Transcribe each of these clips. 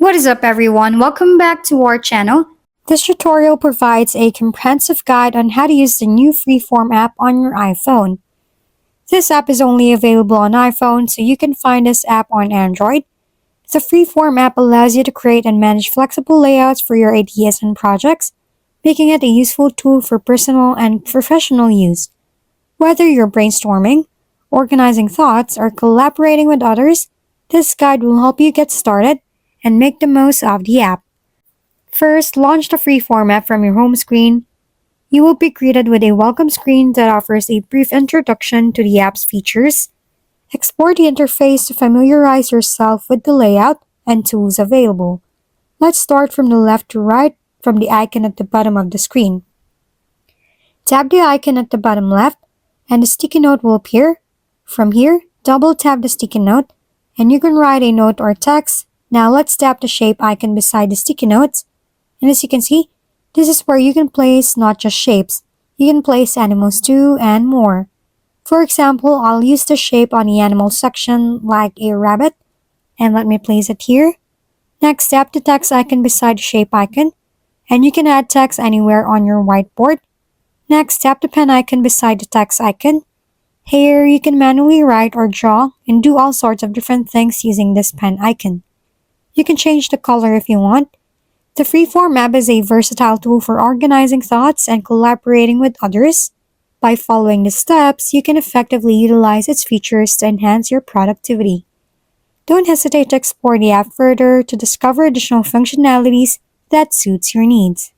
What is up everyone? Welcome back to our channel. This tutorial provides a comprehensive guide on how to use the new Freeform app on your iPhone. This app is only available on iPhone, so you can find this app on Android. The Freeform app allows you to create and manage flexible layouts for your ideas and projects, making it a useful tool for personal and professional use. Whether you're brainstorming, organizing thoughts, or collaborating with others, this guide will help you get started and make the most of the app. First, launch the Freeform app from your home screen. You will be greeted with a welcome screen that offers a brief introduction to the app's features. Explore the interface to familiarize yourself with the layout and tools available. Let's start from the left to right from the icon at the bottom of the screen. Tap the icon at the bottom left and the sticky note will appear. From here, double tap the sticky note and you can write a note or text. Now let's tap the shape icon beside the sticky notes. And as you can see, this is where you can place not just shapes, you can place animals too and more. For example, I'll use the shape on the animal section like a rabbit, and let me place it here. Next, tap the text icon beside the shape icon, and you can add text anywhere on your whiteboard. Next, tap the pen icon beside the text icon. Here, you can manually write or draw and do all sorts of different things using this pen icon. You can change the color if you want. The Freeform app is a versatile tool for organizing thoughts and collaborating with others. By following the steps, you can effectively utilize its features to enhance your productivity. Don't hesitate to explore the app further to discover additional functionalities that suits your needs.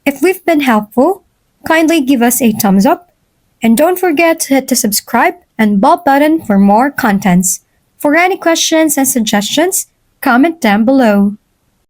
If we've been helpful, kindly give us a thumbs up, and don't forget to hit the subscribe and bell button for more contents. For any questions and suggestions, comment down below.